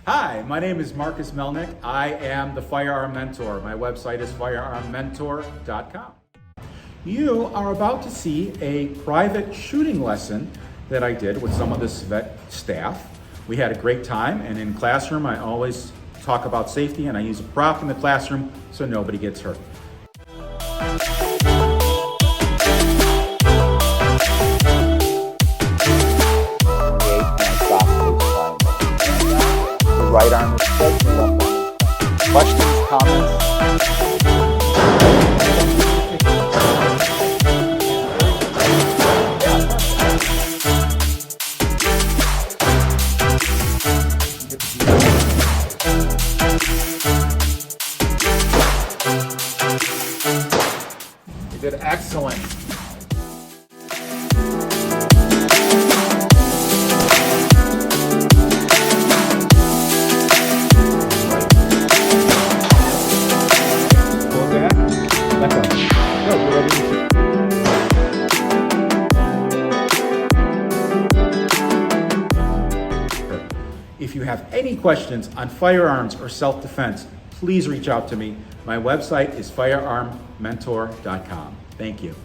Hi, my name is Marcus Melnick. I am the Firearm Mentor. My website is firearmmentor.com. You are about to see a private shooting lesson that I did with some of the SVET staff. We had a great time, and in classroom I always talk about safety, and I use a prop in the classroom so nobody gets hurt. Right arm is straight, the left arm is straight. Questions, comments? You did excellent. If you have any questions on firearms or self-defense, please reach out to me. My website is firearmmentor.com. Thank you.